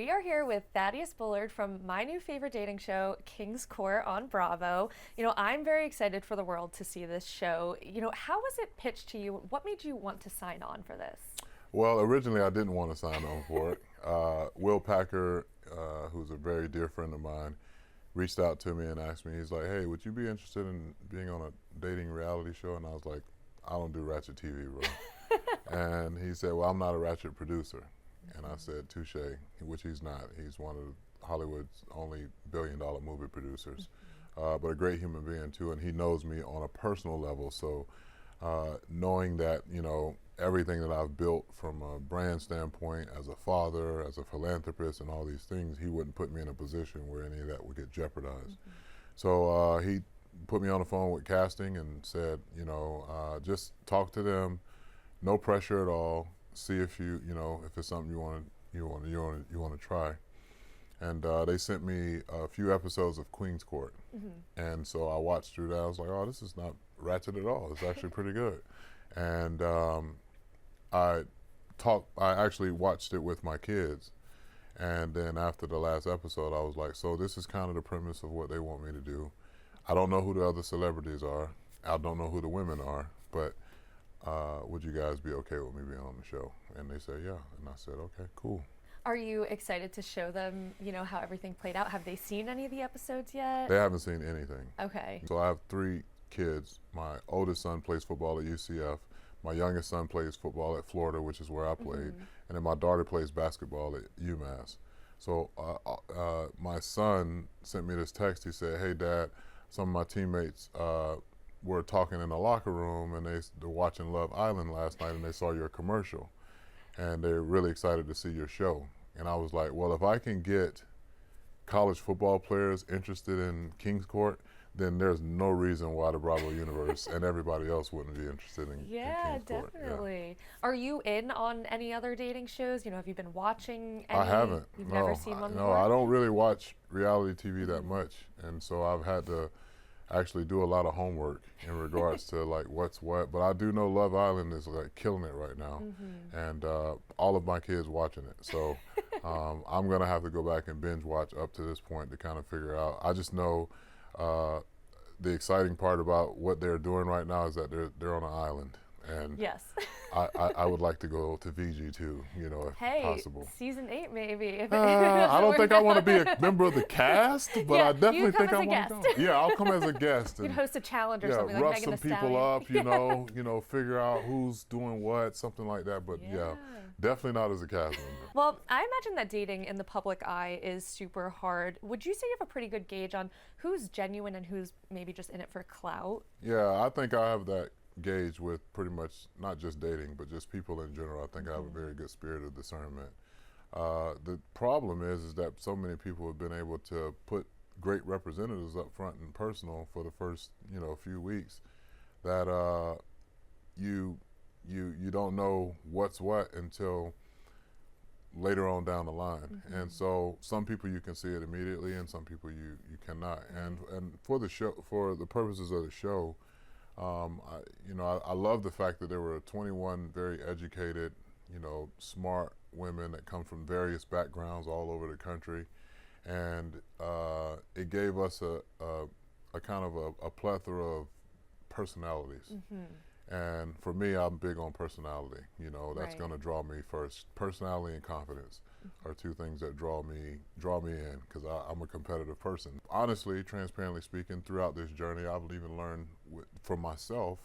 we are here with Thaddeus Bullard from my new favorite dating show, Kings Court on Bravo. I'm very excited for the world to see this show. How was it pitched to you? What made you want to sign on for this? Well, originally I didn't want to sign on for it. Will Packer, who's a very dear friend of mine, reached out to me and asked me, he's like, hey, would you be interested in being on a dating reality show? And I was like, I don't do ratchet TV, bro. And he said, well, I'm not a ratchet producer. And I said, touche, which he's not. He's one of Hollywood's only billion-dollar movie producers, but a great human being too. And he knows me on a personal level. So knowing that, everything that I've built from a brand standpoint, as a father, as a philanthropist, and all these things, he wouldn't put me in a position where any of that would get jeopardized. So he put me on the phone with casting and said, just talk to them, no pressure at all. See if if it's something you want to try. And they sent me a few episodes of Queen's Court, and so I watched through that. I was like, oh, this is not ratchet at all. It's actually pretty good. And I actually watched it with my kids, and then after the last episode, I was like, so this is kind of the premise of what they want me to do. I don't know who the other celebrities are. I don't know who the women are, but would you guys be okay with me being on the show? And they said, yeah. And I said, okay, cool. Are you excited to show them, how everything played out? Have they seen any of the episodes yet? They haven't seen anything. Okay. So I have 3 kids. My oldest son plays football at UCF. My youngest son plays football at Florida, which is where I played. And then my daughter plays basketball at UMass. So my son sent me this text. He said, hey, Dad, some of my teammates were talking in the locker room, and they're watching Love Island last night, and they saw your commercial, and they're really excited to see your show. And I was like, well, if I can get college football players interested in Kings Court, then there's no reason why the Bravo universe and everybody else wouldn't be interested in Kings Court. Definitely. Yeah. Are you in on any other dating shows? Have you been watching any? I haven't. You've never seen one No, before? I don't really watch reality TV that much, and so I've had to actually do a lot of homework in regards to like what's what. But I do know Love Island is like killing it right now, and all of my kids watching it. So I'm gonna have to go back and binge watch up to this point to kind of figure out. I just know the exciting part about what they're doing right now is that they're on an island, and yes. I would like to go to Fiji too, if possible. Season 8 maybe. I don't think I want to be a member of the cast, but yeah, I definitely think I want guest. to go. Yeah, I'll come as a guest. You'd host a challenge or something rough like Megan some Thee people Stallion. up, figure out who's doing what, something like that. But yeah, definitely not as a cast member. Well, I imagine that dating in the public eye is super hard. Would you say you have a pretty good gauge on who's genuine and who's maybe just in it for clout? Yeah, I think I have that gauge with pretty much not just dating, but just people in general. I think I have a very good spirit of discernment. The problem is that so many people have been able to put great representatives up front and personal for the first few weeks that you don't know what's what until later on down the line. And so some people you can see it immediately, and some people you cannot. And for the show, for the purposes of the show, I love the fact that there were 21 very educated, smart women that come from various backgrounds all over the country, and it gave us a kind of a plethora of personalities. And for me, I'm big on personality. That's going to draw me first. Personality and confidence are 2 things that draw me in, because I'm a competitive person. Honestly, transparently speaking, throughout this journey, I've even learned for myself,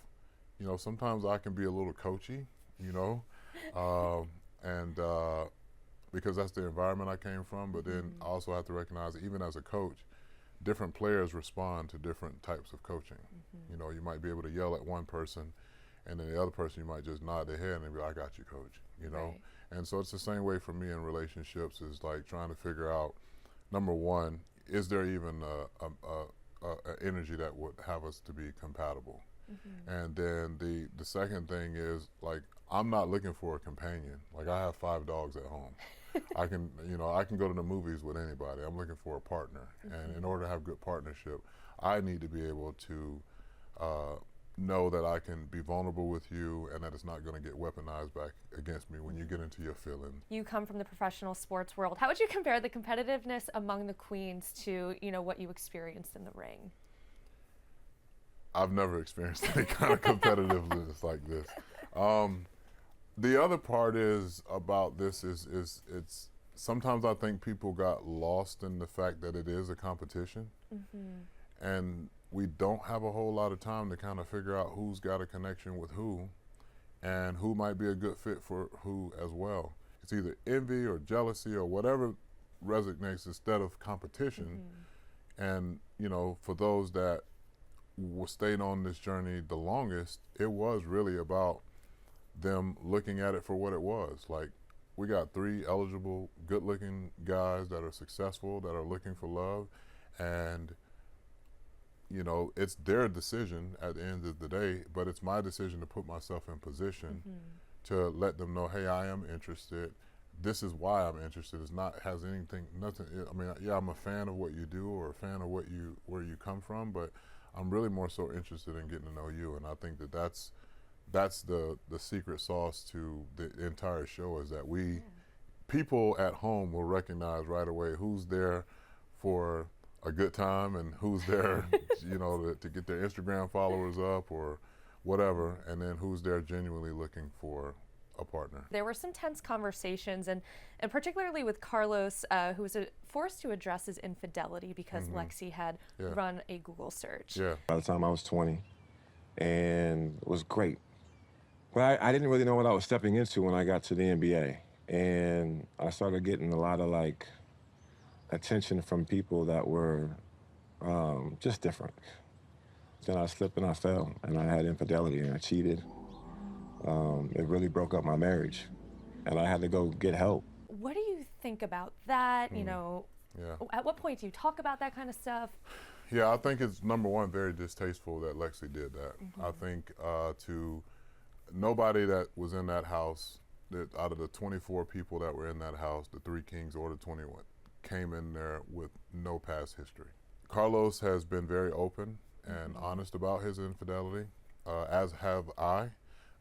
sometimes I can be a little coachy, and because that's the environment I came from. But then I also have to recognize that even as a coach, different players respond to different types of coaching. You might be able to yell at one person, and then the other person you might just nod their head and be like, I got you, coach, Right. And so it's the same way for me in relationships, is like trying to figure out, number one, is there even a energy that would have us to be compatible? And then the second thing is, like, I'm not looking for a companion. Like, I have 5 dogs at home. I can go to the movies with anybody. I'm looking for a partner. And in order to have good partnership, I need to be able to know that I can be vulnerable with you and that it's not going to get weaponized back against me when you get into your feelings. You come from the professional sports world. How would you compare the competitiveness among the queens to, what you experienced in the ring? I've never experienced any kind of competitiveness like this. The other part is about this is it's sometimes I think people got lost in the fact that it is a competition, and we don't have a whole lot of time to kind of figure out who's got a connection with who and who might be a good fit for who as well. It's either envy or jealousy or whatever resonates instead of competition. And, for those that stayed on this journey the longest, it was really about them looking at it for what it was. Like, we got 3 eligible, good-looking guys that are successful, that are looking for love, and it's their decision at the end of the day, but it's my decision to put myself in position to let them know, hey, I am interested. This is why I'm interested. It's not nothing. I mean, yeah, I'm a fan of what you do or a fan of where you come from, but I'm really more so interested in getting to know you. And I think that's the secret sauce to the entire show, is that people at home will recognize right away who's there for a good time and who's there, to get their Instagram followers up or whatever, and then who's there genuinely looking for a partner. There were some tense conversations, and particularly with Carlos, who was forced to address his infidelity because Lexi had run a Google search. Yeah. By the time I was 20, and it was great. But I didn't really know what I was stepping into when I got to the NBA. And I started getting a lot of attention from people that were just different. Then I slipped and I fell, and I had infidelity and I cheated. It really broke up my marriage, and I had to go get help. What do you think about that? At what point do you talk about that kind of stuff? Yeah, I think it's, number one, very distasteful that Lexi did that. I think to nobody that was in that house, that out of the 24 people that were in that house, the 3 kings or the 21, came in there with no past history. Carlos has been very open and honest about his infidelity, as have I,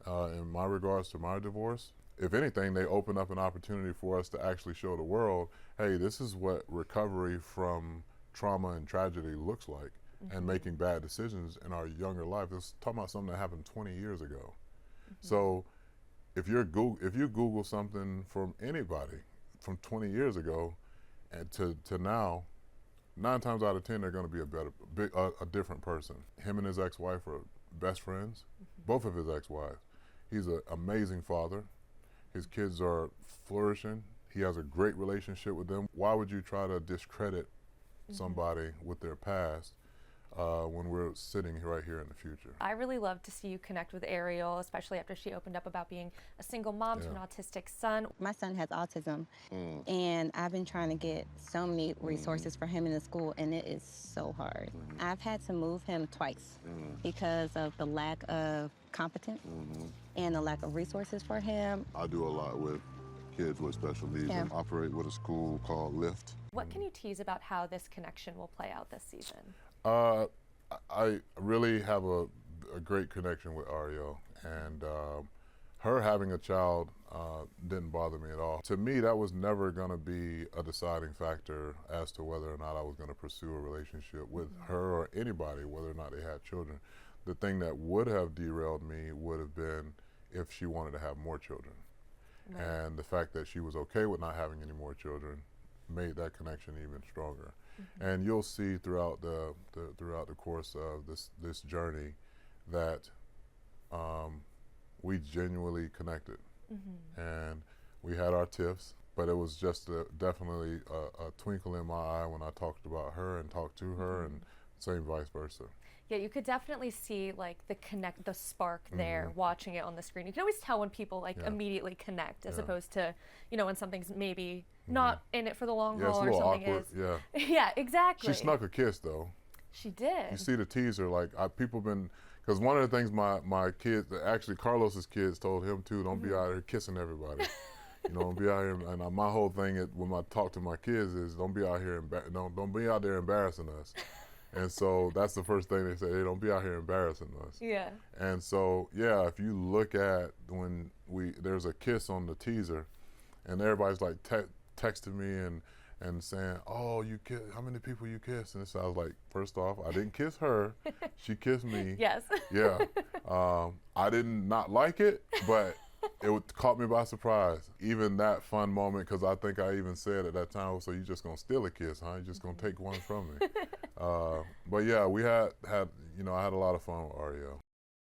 in my regards to my divorce. If anything, they open up an opportunity for us to actually show the world, hey, this is what recovery from trauma and tragedy looks like, and making bad decisions in our younger life. It's talking about something that happened 20 years ago. So if you Google something from anybody from 20 years ago and to now, 9 times out of 10 they're going to be a different person. Him and his ex-wife are best friends, both of his ex-wives. He's an amazing father. His kids are flourishing. He has a great relationship with them. Why would you try to discredit somebody with their past when we're sitting right here in the future? I really love to see you connect with Ariel, especially after she opened up about being a single mom to an autistic son. My son has autism, and I've been trying to get so many resources for him in the school, and it is so hard. I've had to move him twice because of the lack of competence and the lack of resources for him. I do a lot with kids with special needs and operate with a school called LIFT. What can you tease about how this connection will play out this season? I really have a great connection with Ariel, and her having a child didn't bother me at all. To me, that was never going to be a deciding factor as to whether or not I was going to pursue a relationship with her or anybody, whether or not they had children. The thing that would have derailed me would have been if she wanted to have more children. And the fact that she was okay with not having any more children made that connection even stronger. And you'll see throughout the course of this journey that we genuinely connected, and we had our tiffs, but it was just definitely a twinkle in my eye when I talked about her and talked to her, and same vice versa. Yeah, you could definitely see the spark there watching it on the screen. You can always tell when people immediately connect as opposed to, when something's maybe not in it for the long haul or something awkward, is. Yeah, exactly. She snuck a kiss though. She did. You see the teaser, people been, because one of the things my kids, actually Carlos's kids told him too, don't be out here kissing everybody. Don't be out here, and my whole thing when I talk to my kids is don't be out here, don't be out there embarrassing us. And so that's the first thing they say, hey, don't be out here embarrassing us. Yeah. And so, yeah, if you look at when there's a kiss on the teaser, and everybody's like texting me and saying, oh, you kiss, how many people you kissed? And so I was like, first off, I didn't kiss her. She kissed me. Yes. Yeah. I didn't not like it, but caught me by surprise. Even that fun moment, because I think I even said at that time, so you just going to steal a kiss, huh? You're just going to take one from me. But yeah, we had, I had a lot of fun with Ariel.